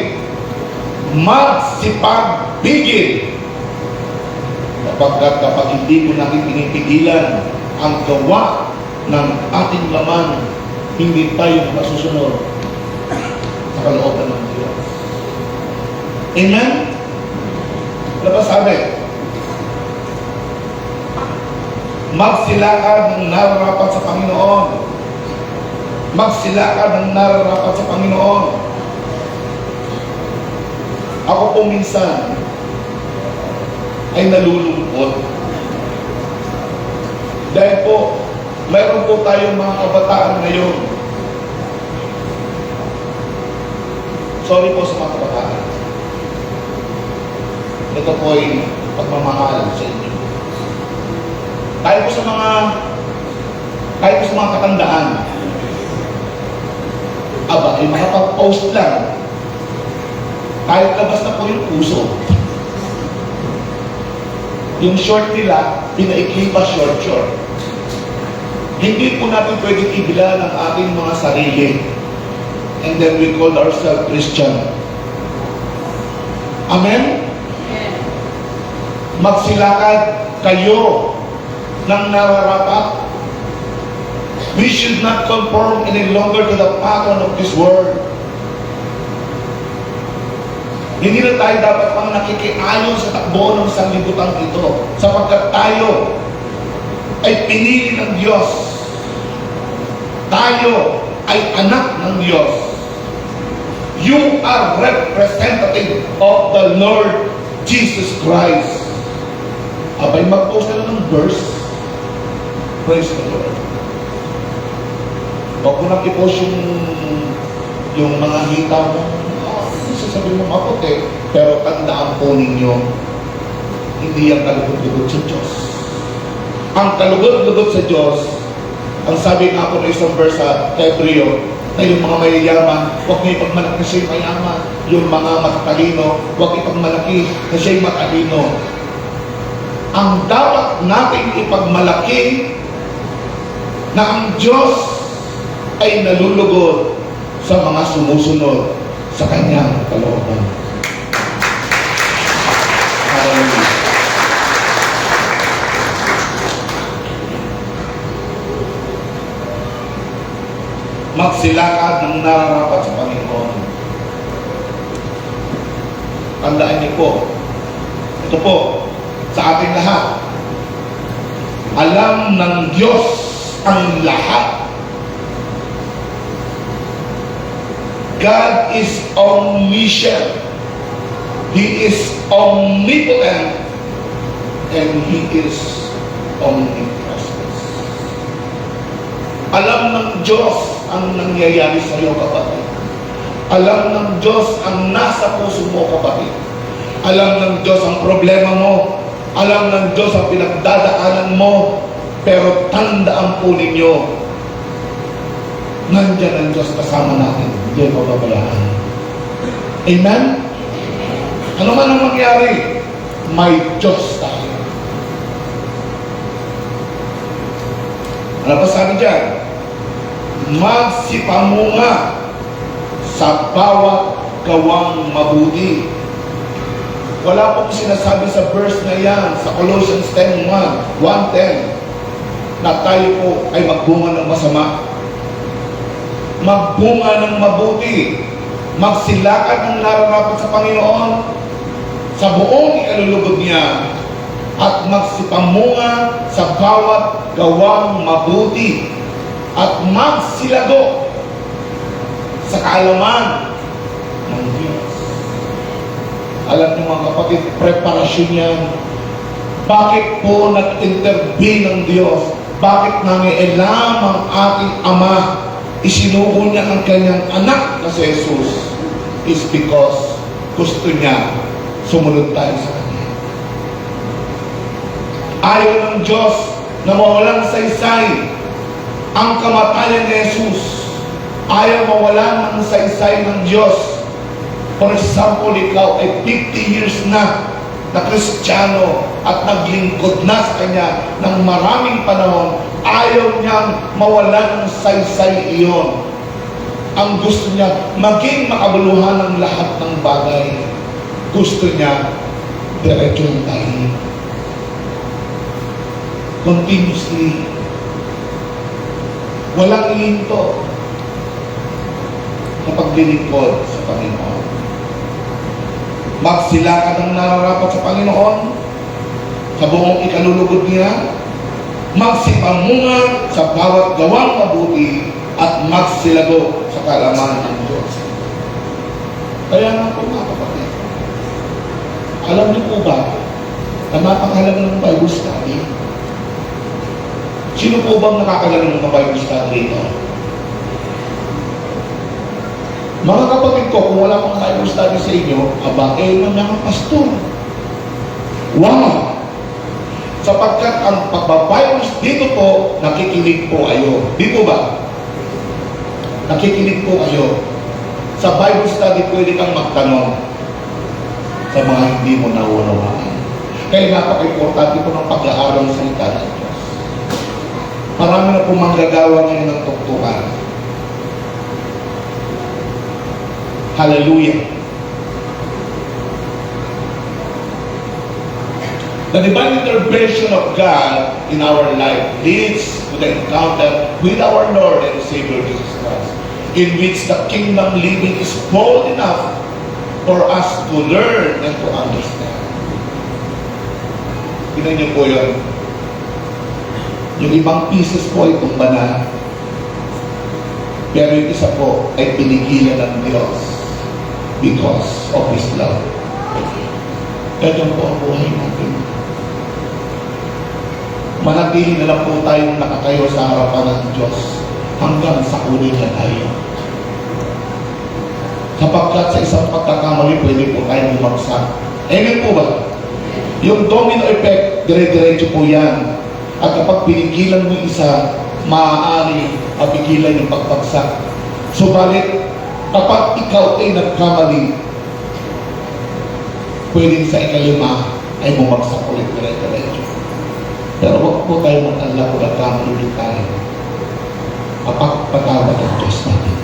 magsipagbigil. Kapag hindi mo natin pinipigilan ang gawa ng ating laman, hindi tayo masusunod sa kalooban ng Diyos. Amen? Ano ba sabi? Magsilakad ng nararapat sa Panginoon. Magsilakad ng nararapat sa Panginoon. Ako po minsan ay nalulungkot. Dahil po, mayroon po tayong mga kabataan ngayon. Sorry po sa mga kabataan. Ito po ay pagmamahal sa inyo. Kahit po sa mga katandaan, aba, ay makapag-post lang. Kahit labas na po yung puso. Yung short nila, pinaikli pa short. Hindi po natin pwedeng ibilan ang ating mga sarili. And then we call ourselves Christian. Amen? Magsilakad kayo ng nararapat. We should not conform any longer to the pattern of this world. Hindi na tayo dapat pang nakikiayon sa takbo ng sanlibutan ito, sapagkat tayo ay pinili ng Diyos. Tayo ay anak ng Diyos. You are representative of the Lord Jesus Christ. Abay, mag-post na ng verse. Praise the Lord. Huwag ko nang i-post yung mga hita mo. Sasabihin mo maputi. Pero tandaan po ninyo, hindi ang kalugod-lugod sa Diyos. Ang kalugod-lugod sa Diyos, ang sabi nga po na isang verse sa Hebreo, na yung mga mayayaman, huwag niyo ipagmalaki na siya'y mayaman. Yung mga matatalino, huwag ipagmalaki na siya'y matalino. Ang dapat nating ipagmalaki na ang Diyos ay nalulugod sa mga sumusunod sa Kanyang kalooban. Hallelujah. Magsilakad ng nararapat sa Panginoon. Tandaan niyo po, ito po, sa ating lahat, alam ng Diyos ang lahat. God is omniscient. He is omnipotent. And He is omnipresent. Alam ng Diyos ang nangyayari sa iyo, kapatid. Alam ng Diyos ang nasa puso mo, kapatid. Alam ng Diyos ang problema mo. Alam ng Diyos ang pinagdadaanan mo. Pero tandaan po ninyo, nandyan ang Diyos kasama natin. Hindi mo babayaan. Amen? Ano man ang mangyari, may Diyos tayo. Ano pa sabi dyan? Magsipamunga sa bawat gawang mabuti. Wala pong sinasabi sa verse na yan, sa Colossians 1:10, na tayo po ay magbunga ng masama. Magbunga ng mabuti. Magsilakad ng nararapat sa Panginoon sa buong ikalulugod niya, at magsipamunga sa bawat gawang mabuti, at magsilago sa kaalaman ng Diyos. Alam niyo mga kapatid, preparasyon yan. Bakit po nag-intervene ng Diyos? Bakit nangialam ang ating Ama? Isinuko niya ang kanyang anak na si Jesus, is because gusto niya sumunod tayo sa Kanya. Ayaw ng Diyos na mawalang saysay ang kamatayan ni Jesus. Ayaw mawalan ng saysay ng Diyos. For example, ikaw ay 50 years na Kristiyano at naglingkod na sa Kanya ng maraming panahon. Ayaw niyang mawalan ng saysay iyon. Ang gusto niya, maging makabuluhan ng lahat ng bagay. Gusto niya, diretsyon tayo. Continuously. Walang ihinto sa paglilingkod sa Panginoon. Magsilakad ng nararapat sa Panginoon sa buong ikalulugod niya, magsipamunga sa bawat gawang mabuti, at magsilago sa kaalaman ng Diyos. Kaya nga po mga kapatid, alam niyo po ba na napakahalaga ng Bible study? Sino po bang nakakalaga ng Bible study ito? Mga kapatid ko, kung wala pang Bible study sa inyo, aba, man mga pastor. Wow! Sapagkat ang pagbabible dito po, nakikinig po kayo. Dito ba? Nakikinig po kayo. Sa Bible study, pwede kang magtanong sa mga hindi mo naunawaan. Kaya napaka-importante po ng pag-aaral ng salita ng Diyos. Marami na po manggagawa ngayon ng tuktukan. Hallelujah. The divine intervention of God in our life leads to the encounter with our Lord and Savior Jesus Christ, in which the kingdom living is bold enough for us to learn and to understand. Tingnan niyo po yun. Yung ibang pieces po ay tumba na. Pero yung isa po ay pinigilan ng Diyos because of His love. Ganyan po ang buhay natin. Manatili na lang po tayong nakatayo sa harapan ng Diyos hanggang sa kunin niya tayo. Sapagkat sa isang pagkakamali, pwede po tayong bumagsak. Amen po ba? Yung domino effect, dire-diretso po yan. At kapag pinigilan mo isa, maaari mapigilan yung pagbagsak. Subalit, kapag ikaw ay nagkamali, pwedeng sa ikalima ay bumagsak ulit dire-diretso. Pero huwag po tayo mag-alala kung nagkamali ulit tayo. Kapag patawad ang Diyos natin.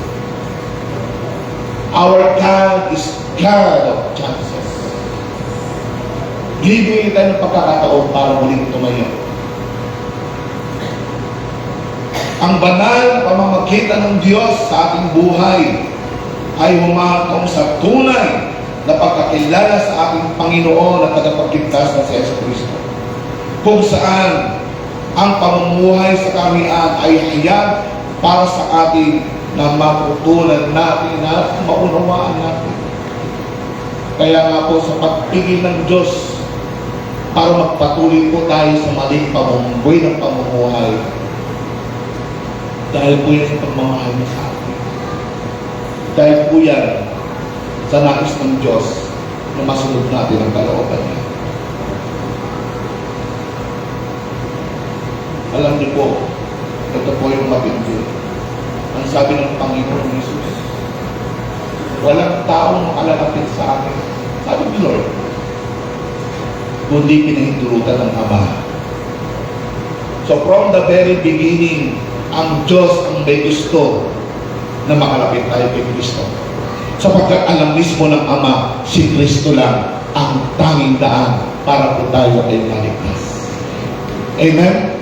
Our God is God of chances. Bibigyan tayo ng pagkakataon para muling tumayo. Ang banal na pamamagitan ng Diyos sa ating buhay ay humatong sa tunay na pagkakilala sa ating Panginoon at tagapagligtas na si Jesucristo, kung saan ang pamumuhay sa kamian ay hayag para sa atin na matutunan natin at maunawaan natin. Kaya nga po sa pagpigil ng Diyos para magpatuloy po tayo sa maling pamumuhay ng pamumuhay, dahil po yan sa pagmamahal niya sa atin. Dahil po yan sa nais ng Diyos na masunod natin ang kalooban niya. Alam niyo po, ito po yung matindi. Ang sabi ng Panginoon Jesus, walang taong makalalapit sa akin, sabi ni Lord, kundi pinahintulutan ng Ama. So from the very beginning, ang Diyos ang may gusto na makalapit tayo kay Kristo. Sapagkat alam mismo ng Ama, si Kristo lang ang tanging daan para po tayo ay maligtas. Amen?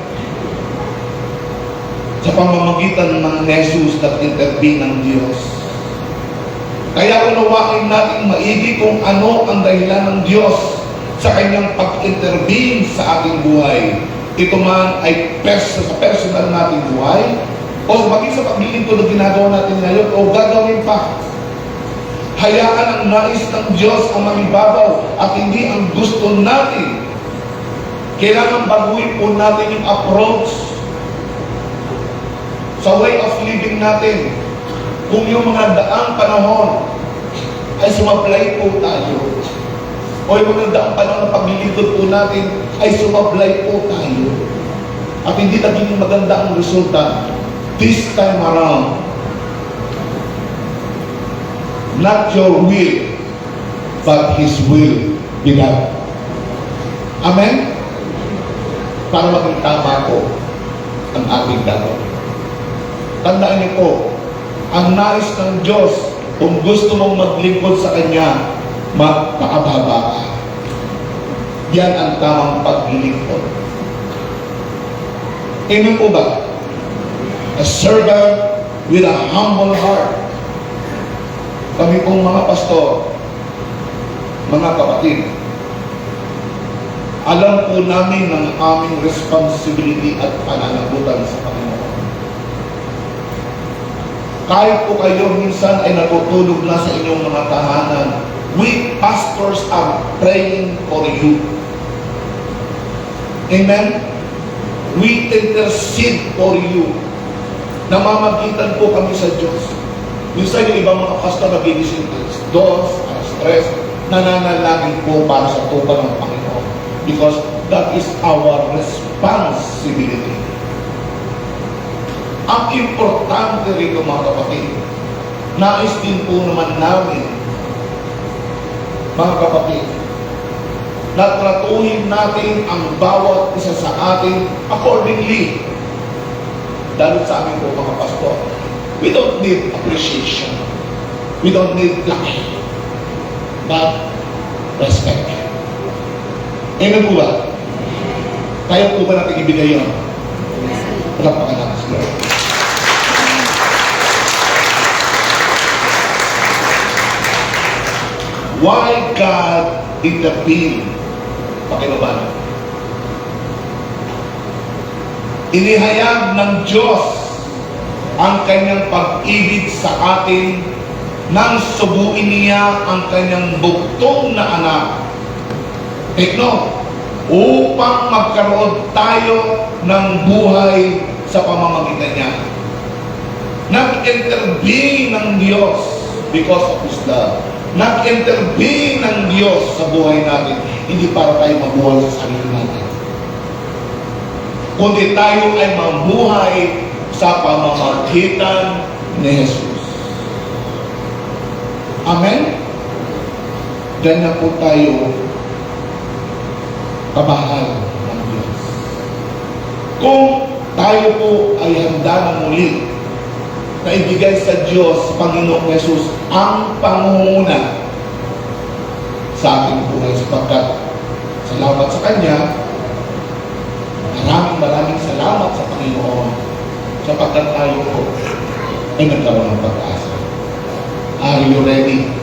Sa pamamagitan ng Jesus na intervene ng Diyos. Kaya unawain natin maigi kung ano ang dahilan ng Diyos sa kanyang pag-intervene sa ating buhay. Ito man ay sa personal nating buhay o maging sa paglilingkod na ginagawa natin ngayon o gagawin pa. Hayaan ang nais ng Diyos ang manibabaw at hindi ang gusto natin. Kailangan baguhin po natin yung approach sa way of living natin. Kung yung mga daang panahon ay sumablay po tayo, o yung mga daang panahon na paglilingkod po natin ay sumablay po tayo, at hindi naging maganda ang resulta, this time around, not your will, but His will be done. Amen? Para maging tama po ang ating gagawin. Tandaan niyo po, ang nais ng Diyos, kung gusto mong maglingkod sa Kanya, magpakababa ka. Yan ang tamang paglilingkod. Amen po ba? A servant with a humble heart. Kami pong mga pastor, mga kapatid, alam po namin ng aming responsibility at pananagutan sa Panginoon. Kahit po kayo minsan ay natutulog na sa inyong mga tahanan, we pastors are praying for you. Amen? We intercede for you. Namamagitan po kami sa Diyos. Minsan yung ibang mga pastor nagigising dos, stress, nananalangin po para sa tuba ng Panginoon. Because that is our responsibility. Ang importante rito mga kapatid, nais din po naman namin, mga kapatid, na tratuhin natin ang bawat isa sa atin accordingly Dahil sa amin po mga pastor, we don't need appreciation. We don't need lucky. But respect. Amen po ba? Kaya po ba natin ibigay yun? Palakpakan natin sila. Why God intervened? Pakinuban. Inihayag ng Diyos ang kanyang pag-ibig sa atin nang subuin niya ang kanyang bugtong na anak. Take note, upang magkaroon tayo ng buhay sa pamamagitan niya. Nag-intervene ng Diyos because of His love. Nag-intervene ng Diyos sa buhay natin, hindi para tayo mabuhay sa sarili natin, kundi tayo ay mabuhay sa pamamagitan ni Jesus. Amen? Ganyan po tayo kamahal ng Diyos. Kung tayo po ay handa na muli na ibigay sa Diyos, Panginoong Jesus, ang pangunguna sa ating buhay, sapagkat salamat sa Kanya, maraming salamat sa Panginoon, sapagkat tayo po ay nagkaroon ng pag-asa. Are you ready?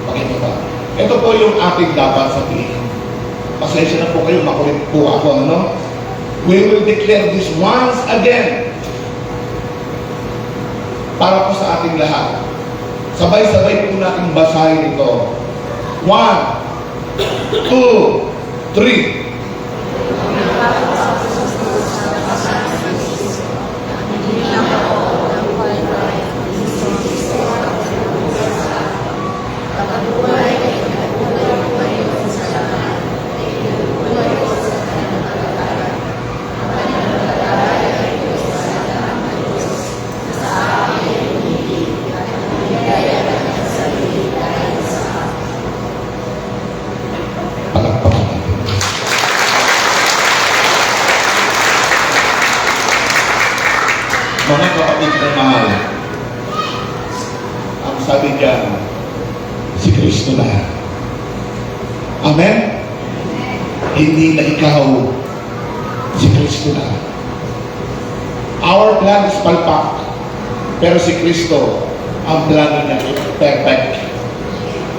Pakita ba? Ito po yung ating dapat sabihin. Pasensya na po kayo, makulit po ako, ano? We will declare this once again para po sa ating lahat. Sabay-sabay po natin basahin ito. 1, 2, 3. Mga kapatid na mahal, ang sabi dyan, si Kristo na. Amen? Hindi na ikaw, si Kristo na. Our plan is palpak, pero si Kristo, ang plano niya perfect.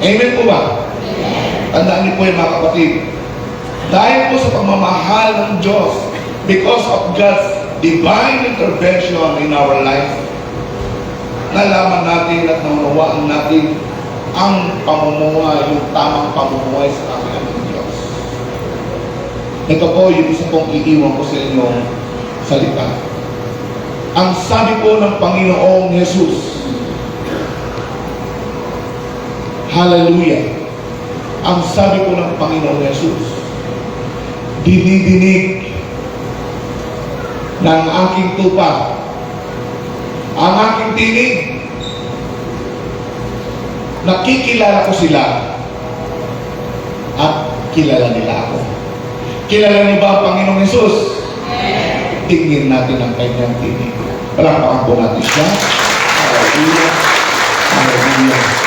Amen po ba? Tandaan niyo po yung mga kapatid, dahil po sa pagmamahal ng Diyos, because of God's divine intervention in our life, nalaman natin at naunawaan natin ang pamumuhay, yung tamang pamumuhay sa ating ng Diyos. Ito po yung isa pong iiwan ko sa inyong salita. Ang sabi po ng Panginoong Jesus, hallelujah, ang sabi po ng Panginoong Jesus, dinidinig ng aking tupa ang aking tinig, nakikilala ko sila at kilala nila ako. Kilala niyo ba ang Panginoong Jesus? Tingin natin ang kanyang tinig. Palakpakan po natin siya. Hallelujah. Hallelujah.